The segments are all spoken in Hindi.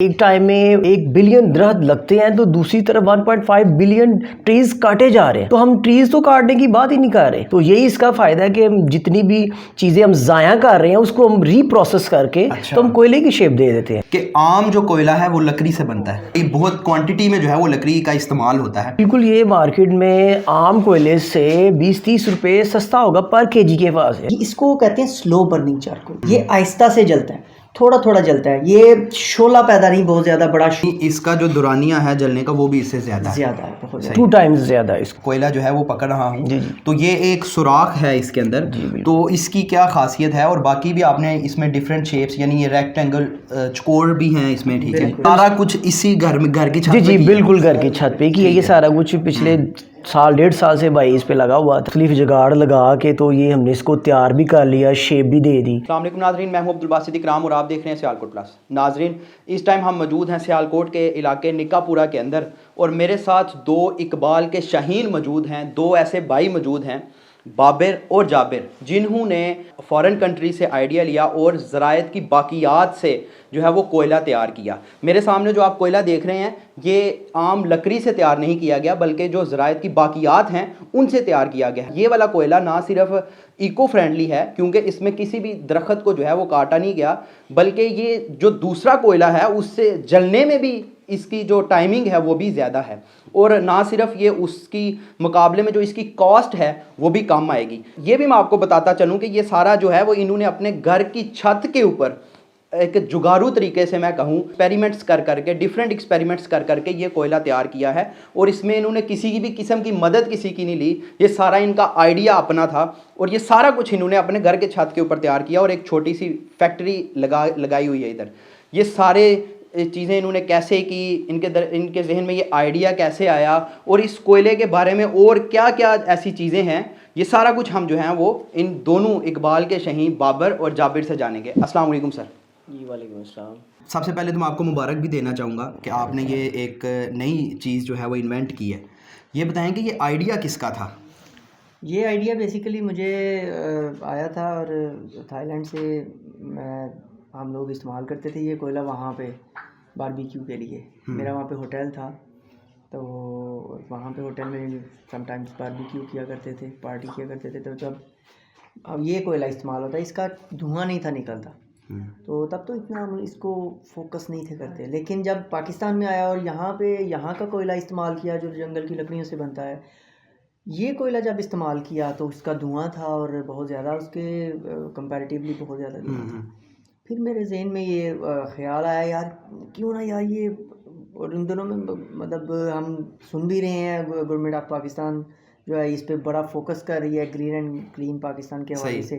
एक टाइम में 1 बिलियन दरख्त लगते हैं तो दूसरी तरफ 1.5 बिलियन ट्रीज काटे जा रहे हैं। तो हम ट्रीज तो काटने की बात ही नहीं कर रहे। तो यही इसका फायदा है कि हम जितनी भी चीजें हम जाया कर रहे हैं उसको हम रीप्रोसेस करके तो हम कोयले की शेप दे देते हैं। कि आम जो कोयला है वो लकड़ी से बनता है, ये बहुत क्वांटिटी में जो है वो लकड़ी का इस्तेमाल होता है। बिल्कुल, ये मार्केट में आम कोयले से 20-30 रुपए सस्ता होगा पर केजी के पास है। इसको कहते हैं स्लो बर्निंग चारकोल। ये आहिस्ता से जलता है, थोड़ा थोड़ा जलता है, ये शोला पैदा नहीं बहुत ज्यादा बड़ा। इसका जो दुरानिया है जलने का वो भी इससे ज्यादा है, बहुत 2 टाइम्स ज्यादा है इसको। कोयला जो है वो पकड़ रहा हूँ जी। तो ये एक सुराख है इसके अंदर। तो इसकी क्या खासियत है, और बाकी भी आपने इसमें डिफरेंट शेप्स यानी ये रेक्टेंगल चकोर भी हैं इसमें, ठीक है। सारा कुछ इसी घर की छत जी बिल्कुल घर की छत पे की है ये सारा कुछ। पिछले साल 1.5 साल से भाई इस पे लगा हुआ था, तकलीफ जुगाड़ लगा के तो ये हमने इसको तैयार भी कर लिया, शेप भी दे दी। अस्सलाम वालेकुम नाजरीन, मैं हूं अब्दुल बासित इकराम और आप देख रहे हैं सियालकोट प्लस। नाजरीन, इस टाइम हम मौजूद हैं सियालकोट के इलाके निकापुरा के अंदर, और मेरे साथ 2 इकबाल के शाहीन मौजूद हैं। 2 ऐसे भाई मौजूद हैं, बाबिर और जाबिर, जिन्होंने फ़ॉरेन कंट्री से आइडिया लिया और ज़रायत की बाकियात से जो है वो कोयला तैयार किया। मेरे सामने जो आप कोयला देख रहे हैं ये आम लकड़ी से तैयार नहीं किया गया, बल्कि जो ज़रायत की बाकियात हैं उनसे तैयार किया गया। ये वाला कोयला ना सिर्फ इको फ्रेंडली है क्योंकि इसमें किसी भी दरख्त को जो है वो काटा नहीं गया, बल्कि ये जो दूसरा कोयला है उससे जलने में भी इसकी जो टाइमिंग है वो भी ज़्यादा है, और ना सिर्फ ये उसकी मुकाबले में जो इसकी कॉस्ट है वो भी कम आएगी। ये भी मैं आपको बताता चलूँ कि ये सारा जो है वो इन्होंने अपने घर की छत के ऊपर एक जुगारू तरीके से मैं कहूँ एक्सपेरिमेंट्स कर करके, डिफरेंट एक्सपेरिमेंट्स कर करके ये कोयला तैयार किया है, और इसमें इन्होंने किसी की भी किस्म की मदद किसी की नहीं ली। ये सारा इनका आइडिया अपना था और ये सारा कुछ इन्होंने अपने घर के छत के ऊपर तैयार किया, और एक छोटी सी फैक्ट्री लगाई हुई है इधर। ये सारे चीज़ें इन्होंने कैसे की, इनके जहन में ये आइडिया कैसे आया, और इस कोयले के बारे में और क्या क्या ऐसी चीज़ें हैं, ये सारा कुछ हम जो हैं वो इन दोनों इकबाल के शहीन बाबर और जाबिर से जानेंगे। अस्सलाम वालेकुम सर। जी वालेकुम अस्सलाम। सबसे पहले तो मैं आपको मुबारक भी देना चाहूँगा कि आपने ये एक नई चीज़ जो है वो इन्वेंट की है। ये बताएं कि ये आइडिया किसका था? ये आइडिया बेसिकली मुझे आया था, और थाईलैंड से हम लोग इस्तेमाल करते थे ये कोयला वहाँ पे बारबेक्यू के लिए। मेरा वहाँ पे होटल था, तो वहाँ पे होटल में समटाइम्स बारबेक्यू किया करते थे, पार्टी किया करते थे। तो जब अब ये कोयला इस्तेमाल होता है, इसका धुआं नहीं था निकलता, तो तब तो इतना हम इसको फोकस नहीं थे करते। लेकिन जब पाकिस्तान में आया और यहाँ का कोयला इस्तेमाल किया जो जंगल की लकड़ियों से बनता है, ये कोयला जब इस्तेमाल किया तो उसका धुआं था और बहुत ज़्यादा, उसके कंपैरेटिवली बहुत ज़्यादा धुआं था। फिर मेरे जहन में ये ख्याल आया, यार क्यों ना यार ये, और इन दोनों में मतलब हम सुन भी रहे हैं गवर्नमेंट ऑफ पाकिस्तान जो है इस पर बड़ा फोकस कर रही है, ग्रीन एंड क्लीन पाकिस्तान के हवाले से।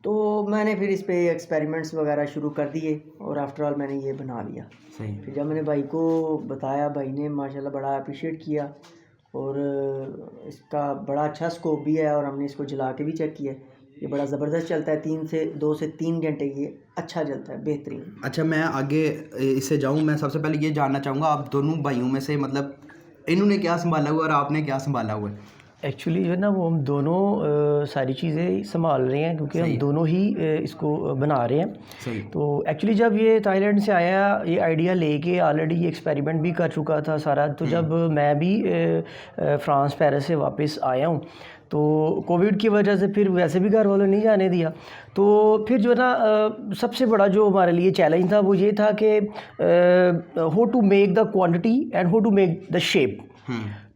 तो मैंने फिर इस पे एक्सपेरिमेंट्स वगैरह शुरू कर दिए, और आफ्टर ऑल मैंने ये बना लिया। सही। फिर जब मैंने भाई को बताया, भाई ने माशाल्लाह बड़ा अप्रिशिएट किया, और इसका बड़ा अच्छा स्कोप भी है, और हमने इसको जला के भी चेक किया। ये बड़ा ज़बरदस्त चलता है, 2 से 3 घंटे ये अच्छा चलता है, बेहतरीन। अच्छा, मैं आगे इससे जाऊँ, मैं सबसे पहले ये जानना चाहूँगा आप दोनों भाइयों में से मतलब इन्होंने क्या संभाला हुआ और आपने क्या संभाला हुआ है? एक्चुअली जो है ना वो हम दोनों सारी चीज़ें संभाल रहे हैं क्योंकि हम दोनों ही इसको बना रहे हैं। सही। तो एक्चुअली जब ये थाईलैंड से आया, ये आइडिया लेके ऑलरेडी ये एक्सपेरिमेंट भी कर चुका था सारा। तो जब मैं भी फ्रांस पेरिस से वापस आया हूँ, तो कोविड की वजह से फिर वैसे भी घर वालों ने नहीं जाने दिया। तो फिर जो है ना सबसे बड़ा जो हमारे लिए चैलेंज था वो ये था कि how to make the quantity and how to make the shape.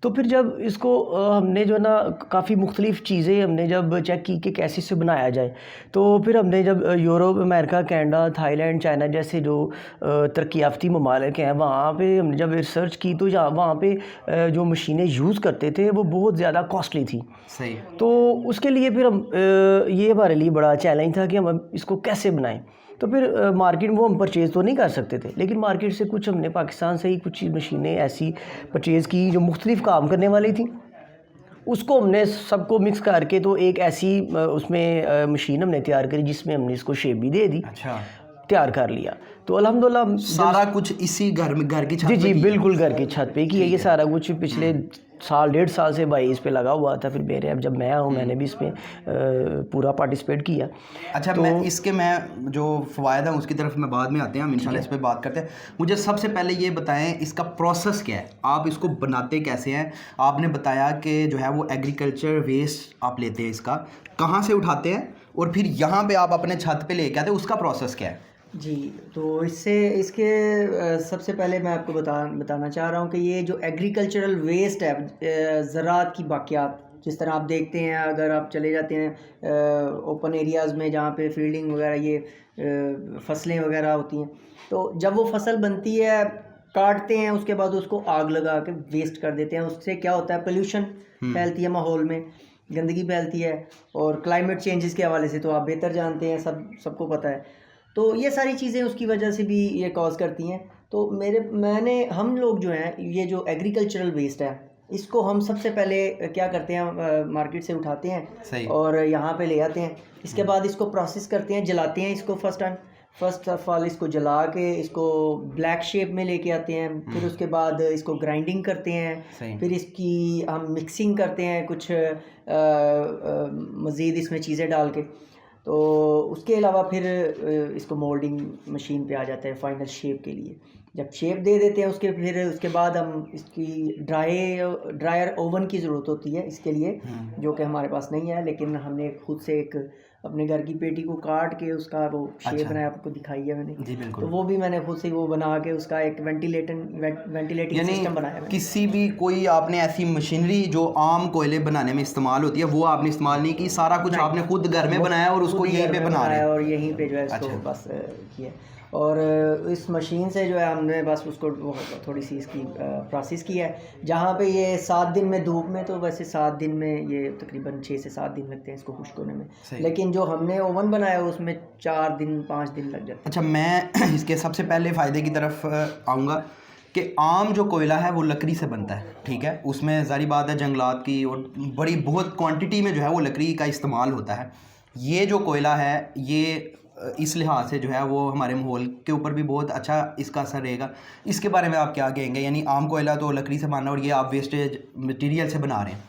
तो फिर जब इसको हमने जो है ना काफ़ी मुख्तलिफ़ चीज़ें हमने जब चेक की कि कैसे इसे बनाया जाए, तो फिर हमने जब Europe, America, Canada, Thailand, China जैसे जो तरक्की याफ्ती ममालिक हैं वहाँ पे हमने जब रिसर्च की, तो वहाँ पे जो मशीनें यूज़ करते थे वो बहुत ज़्यादा कॉस्टली थी। सही। तो उसके लिए फिर हम ये हमारे लिए बड़ा चैलेंज था कि हम इसको कैसे बनाएं। तो फिर मार्केट वो हम परचेज़ तो नहीं कर सकते थे, लेकिन मार्केट से कुछ हमने पाकिस्तान से ही कुछ मशीनें ऐसी परचेज़ की जो मुख्तलिफ़ काम करने वाली थी। उसको हमने सबको मिक्स करके तो एक ऐसी उसमें मशीन हमने तैयार करी जिसमें हमने इसको शेप भी दे दी। अच्छा, तैयार कर लिया। तो अल्हम्दुलिल्लाह सारा कुछ इसी घर की छत जी पे की है? बिल्कुल घर की छत पे की है ये सारा कुछ। पिछले साल 1.5 साल से भाई इस पे लगा हुआ था। फिर मेरे अब जब मैं आऊँ मैंने भी इसमें पूरा पार्टिसिपेट किया। अच्छा तो मैं जो फ़वायद हैं उसकी तरफ मैं बाद में आते हैं, हम इंशाल्लाह इस पे बात करते हैं। मुझे सबसे पहले ये बताएं इसका प्रोसेस क्या है, आप इसको बनाते कैसे हैं? आपने बताया कि जो है वो एग्रीकल्चर वेस्ट आप लेते हैं, इसका कहाँ से उठाते हैं और फिर यहाँ पे आप अपने छत पे लेके आते हैं, उसका प्रोसेस क्या है? जी, तो इसके सबसे पहले मैं आपको बताना चाह रहा हूँ कि ये जो एग्रीकल्चरल वेस्ट है, ज़राअत की बाक़ियात, जिस तरह आप देखते हैं अगर आप चले जाते हैं ओपन एरियाज़ में जहाँ पे फील्डिंग वगैरह ये फसलें वगैरह होती हैं, तो जब वो फसल बनती है काटते हैं, उसके बाद उसको आग लगा के वेस्ट कर देते हैं। उससे क्या होता है, पोल्यूशन फैलती है माहौल में, गंदगी फैलती है, और क्लाइमेट चेंजेस के हवाले से तो आप बेहतर जानते हैं, सबको पता है। तो ये सारी चीज़ें उसकी वजह से भी ये कॉज करती हैं। तो हम लोग जो हैं, ये जो एग्रीकल्चरल वेस्ट है इसको हम सबसे पहले क्या करते हैं, मार्केट से उठाते हैं और यहाँ पे ले आते हैं। इसके बाद इसको प्रोसेस करते हैं, जलाते हैं इसको। फर्स्ट ऑफ ऑल इसको जला के इसको ब्लैक शेप में लेके आते हैं। फिर उसके बाद इसको ग्राइंडिंग करते हैं, फिर इसकी हम मिक्सिंग करते हैं कुछ मज़ीद इसमें चीज़ें डाल के। तो उसके अलावा फिर इसको मोल्डिंग मशीन पे आ जाता है फाइनल शेप के लिए। जब शेप दे देते हैं उसके बाद हम इसकी ड्रायर ओवन की ज़रूरत होती है इसके लिए, जो कि हमारे पास नहीं है, लेकिन हमने खुद से एक अपने घर की पेटी को काट के उसका वो शेप बनाया, आपको दिखाई है मैंने। जी बिल्कुल। तो वो भी मैंने खुद से वो बना के उसका एक वेंटिलेटिंग सिस्टम बनाया है। किसी भी कोई आपने ऐसी मशीनरी जो आम कोयले बनाने में इस्तेमाल होती है वो आपने इस्तेमाल नहीं की, सारा कुछ आपने खुद घर में बनाया और उसको यहीं पे बना रहे हैं और यहीं पे जो है इसको बस किया। और इस मशीन से जो है हमने बस उसको थोड़ी सी इसकी प्रोसेस किया है। जहाँ पे ये 7 दिन में धूप में, तो वैसे 7 दिन में ये तकरीबन 6 से 7 दिन लगते हैं इसको खुश्क होने में, लेकिन जो हमने ओवन बनाया उसमें 4 दिन 5 दिन लग जाते हैं। अच्छा, मैं इसके सबसे पहले फ़ायदे की तरफ आऊँगा कि आम जो कोयला है वो लकड़ी से बनता है, ठीक है। उसमें ज़ाहिर बात है जंगलात की और बहुत क्वांटिटी में जो है वो लकड़ी का इस्तेमाल होता है। ये जो कोयला है ये इस लिहाज से जो है वो हमारे माहौल के ऊपर भी बहुत अच्छा इसका असर रहेगा। इसके बारे में आप क्या कहेंगे? यानी आम कोयला तो लकड़ी से बना और ये आप वेस्टेज मटेरियल से बना रहे हैं।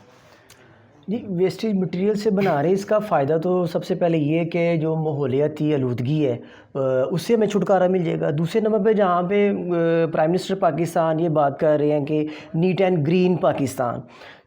जी, वेस्टेज मटेरियल से बना रहे हैं, इसका फ़ायदा तो सबसे पहले ये कि जो माहौलियाती आलूदगी है उससे हमें छुटकारा मिल जाएगा। दूसरे नंबर पे जहाँ पे प्राइम मिनिस्टर पाकिस्तान ये बात कर रहे हैं कि नीट एंड ग्रीन पाकिस्तान,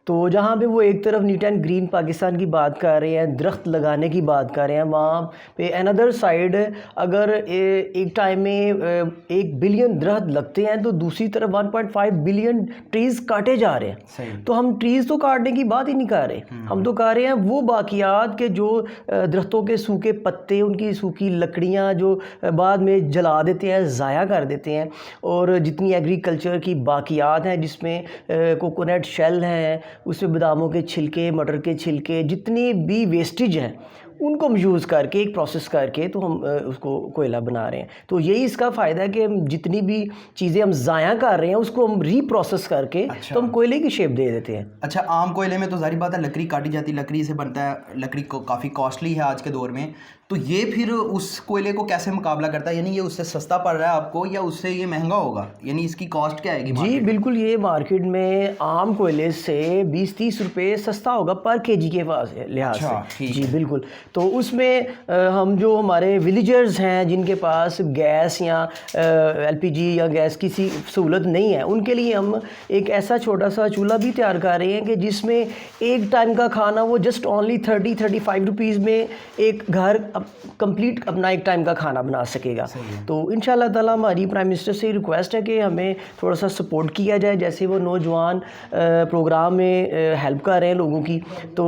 तो जहाँ पे वो एक तरफ नीट एंड ग्रीन पाकिस्तान की बात कर रहे हैं, दरख्त लगाने की बात कर रहे हैं, वहाँ पे अनदर साइड अगर एक टाइम में 1 बिलियन दरख्त लगते हैं तो दूसरी तरफ 1.5 बिलियन ट्रीज़ काटे जा रहे हैं। तो हम ट्रीज़ तो काटने की बात ही नहीं कर रहे, हम तो कह रहे हैं वो बाकियात के जो दरख्तों के सूखे पत्ते, उनकी सूखी लकड़ियाँ जो बाद में जला देते हैं, ज़ाया कर देते हैं, और जितनी एग्रीकल्चर की बाकियात हैं जिसमें कोकोनट शेल हैं, उसमें बादामों के छिलके, मटर के छिलके, जितनी भी वेस्टेज हैं उनको हम यूज़ करके एक प्रोसेस करके तो हम उसको कोयला बना रहे हैं। तो यही इसका फ़ायदा है कि हम जितनी भी चीज़ें हम ज़ाया कर रहे हैं उसको हम रीप्रोसेस करके तो हम कोयले की शेप दे देते हैं। अच्छा, आम कोयले में तो जाहिर बात है लकड़ी काटी जाती है, लकड़ी से बनता है, लकड़ी को काफ़ी कॉस्टली है आज के दौर में, तो ये फिर उस कोयले को कैसे मुकाबला करता है? यानी ये उससे सस्ता पड़ रहा है आपको या उससे ये महंगा होगा? यानी इसकी कॉस्ट क्या आएगी? जी बिल्कुल, ये मार्केट में आम कोयले से 20-30 रुपये सस्ता होगा पर केजी के लिहाज से। जी बिल्कुल। तो उसमें हम जो हमारे विलेजर्स हैं जिनके पास गैस या एलपीजी या गैस की सहूलत नहीं है, उनके लिए हम एक ऐसा छोटा सा चूल्हा भी तैयार कर रहे हैं कि जिसमें एक टाइम का खाना वो जस्ट ओनली 30-35 रुपीज़ में एक घर कंप्लीट अपना एक टाइम का खाना बना सकेगा। तो इंशाल्लाह ताला हमारी प्राइम मिनिस्टर से रिक्वेस्ट है कि हमें थोड़ा सा सपोर्ट किया जाए, जैसे वो नौजवान प्रोग्राम में हेल्प कर रहे हैं लोगों की, तो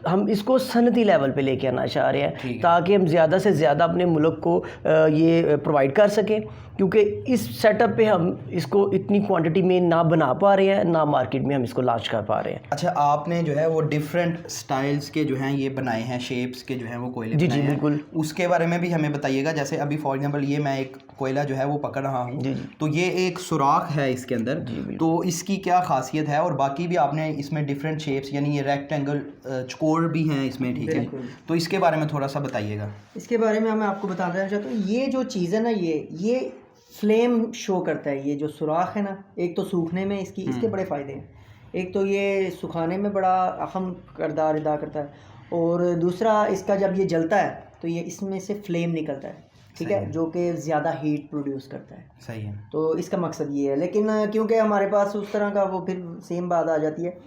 हम इसको सनती लेवल पे लेके आना चाह रहे हैं ताकि हम ज़्यादा से ज़्यादा अपने मुल्क को ये प्रोवाइड कर सकें, क्योंकि इस सेटअप पे हम इसको इतनी क्वांटिटी में ना बना पा रहे हैं, ना मार्केट में हम इसको लॉन्च कर पा रहे हैं। अच्छा, आपने जो है वो डिफरेंट स्टाइल्स के जो हैं ये बनाए हैं, शेप्स के जो हैं वो कोयले जी बिल्कुल, उसके बारे में भी हमें बताइएगा। जैसे अभी फॉर एग्जांपल ये मैं एक कोयला जो है वो पकड़ रहा हूँ, तो ये एक सुराख है इसके अंदर, तो इसकी क्या खासियत है? और बाकी भी आपने इसमें डिफरेंट शेप्स यानी ये रेक्टेंगल, चकोर भी हैं इसमें, ठीक है, तो इसके बारे में थोड़ा सा बताइएगा। इसके बारे में मैं आपको बताना चाहता हूँ, ये जो चीज़ है ना, ये फ्लेम शो करता है। ये जो सुराख है ना, एक तो सूखने में इसके बड़े फ़ायदे हैं। एक तो ये सुखाने में बड़ा अहम किरदार अदा करता है, और दूसरा इसका जब ये जलता है तो ये इसमें से फ्लेम निकलता है, ठीक है, जो कि ज़्यादा हीट प्रोड्यूस करता है। सही है। तो इसका मकसद ये है, लेकिन क्योंकि हमारे पास उस तरह का वो फिर सेम बात आ जाती है,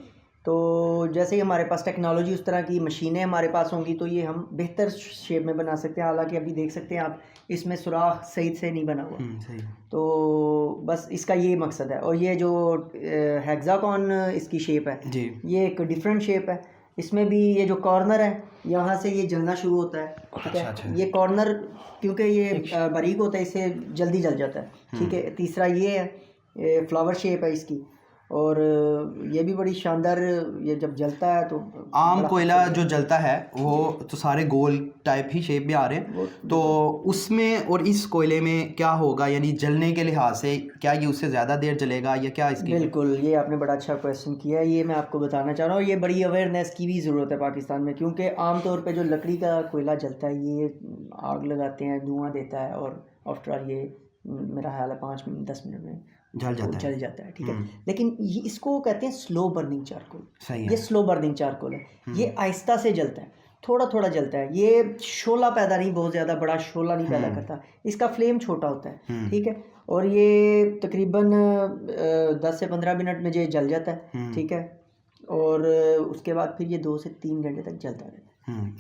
तो जैसे ही हमारे पास टेक्नोलॉजी उस तरह की मशीनें हमारे पास होंगी तो ये हम बेहतर शेप में बना सकते हैं। हालांकि अभी देख सकते हैं आप इसमें सुराख सही से नहीं बना हुआ, सही है। तो बस इसका ये मकसद है। और ये जो हेक्सागोन इसकी शेप है जी। ये एक डिफरेंट शेप है। इसमें भी ये जो कॉर्नर है यहाँ से ये जलना शुरू होता है, ठीक है। अच्छा। ये कॉर्नर क्योंकि ये बारीक होता है इससे जल्दी जल जाता है, ठीक है। तीसरा ये है, ये फ्लावर शेप है इसकी, और ये भी बड़ी शानदार, ये जब जलता है तो आम कोयला जो जलता है वो तो सारे गोल टाइप ही शेप में आ रहे हैं, तो उसमें और इस कोयले में क्या होगा, यानी जलने के लिहाज से क्या ये उससे ज़्यादा देर जलेगा या क्या इसकी? बिल्कुल, ये आपने बड़ा अच्छा क्वेश्चन किया है। ये मैं आपको बताना चाह रहा हूँ, ये बड़ी अवेयरनेस की भी ज़रूरत है पाकिस्तान में, क्योंकि आम तौर पे जो लकड़ी का कोयला जलता है ये आग लगाते हैं, धुआं देता है, और आफ्टर ऑल ये मेरा ख्याल है 5-10 मिनट में जल जाता है, ठीक है। लेकिन ये इसको कहते हैं स्लो बर्निंग चारकोल। सही है। ये स्लो बर्निंग चारकोल है, ये आहिस्ता से जलता है, थोड़ा थोड़ा जलता है, ये शोला पैदा नहीं, बहुत ज़्यादा बड़ा शोला नहीं पैदा करता, इसका फ्लेम छोटा होता है, ठीक है। और ये तकरीबन 10 से 15 मिनट में ये जल जाता है, ठीक है। और उसके बाद फिर ये 2 से 3 घंटे तक जलता रहता है।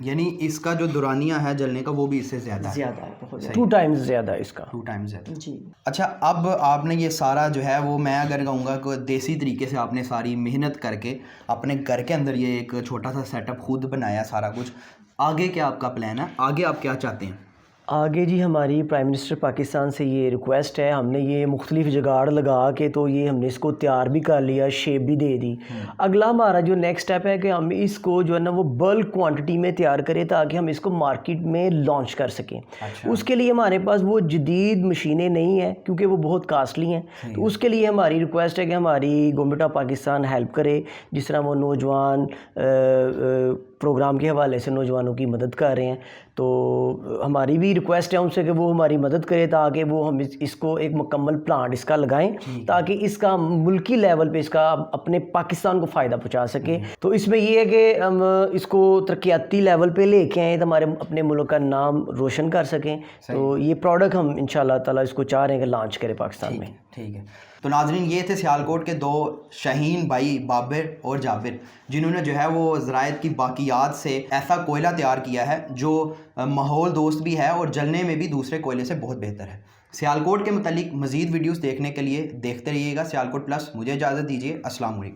यानी इसका जो दुरानिया है जलने का वो भी इससे ज़्यादा है, बहुत 2 टाइम्स ज़्यादा इसका, 2 टाइम्स ज़्यादा जी। अच्छा, अब आपने ये सारा जो है वो, मैं अगर कहूँगा कि देसी तरीके से आपने सारी मेहनत करके अपने घर के अंदर ये एक छोटा सा सेटअप खुद बनाया सारा कुछ, आगे क्या आपका प्लान है, आगे आप क्या चाहते हैं? आगे जी हमारी प्राइम मिनिस्टर पाकिस्तान से ये रिक्वेस्ट है, हमने ये मुख्तलिफ जुगाड़ लगा के तो ये हमने इसको तैयार भी कर लिया, शेप भी दे दी। अगला हमारा जो नेक्स्ट स्टेप है कि हम इसको जो है ना वो बल्क क्वांटिटी में तैयार करें ताकि हम इसको मार्केट में लॉन्च कर सकें। अच्छा। उसके लिए हमारे पास वो जदीद मशीनें नहीं हैं क्योंकि वो बहुत कास्टली हैं, तो उसके लिए हमारी रिक्वेस्ट है कि हमारी गवर्नमेंट ऑफ पाकिस्तान हेल्प करे। जिस तरह वो नौजवान प्रोग्राम के हवाले से नौजवानों की मदद कर रहे हैं, तो हमारी भी रिक्वेस्ट है उनसे कि वो हमारी मदद करें ताकि वो हम इसको एक मुकम्मल प्लांट इसका लगाएं ताकि इसका मुल्की लेवल पे इसका अपने पाकिस्तान को फ़ायदा पहुंचा सके। तो इसमें ये है कि हम इसको तरक्याती लेवल पे लेके आएँ तो हमारे अपने मुल्क का नाम रोशन कर सकें। तो ये प्रोडक्ट हम इंशाल्लाह ताला इसको चाह रहे हैं कि लॉन्च करें पाकिस्तान में। ठीक है। तो नाजरीन, ये थे सियालकोट के 2 शाहीन भाई बाबर और जाबिर, जिन्होंने जो है वो ज़रायत की बाकियात से ऐसा कोयला तैयार किया है जो माहौल दोस्त भी है और जलने में भी दूसरे कोयले से बहुत बेहतर है। सियालकोट के मुतालिक मज़ीद वीडियोस देखने के लिए देखते रहिएगा सियालकोट प्लस। मुझे इजाज़त दीजिए, अस्सलाम वालेकुम।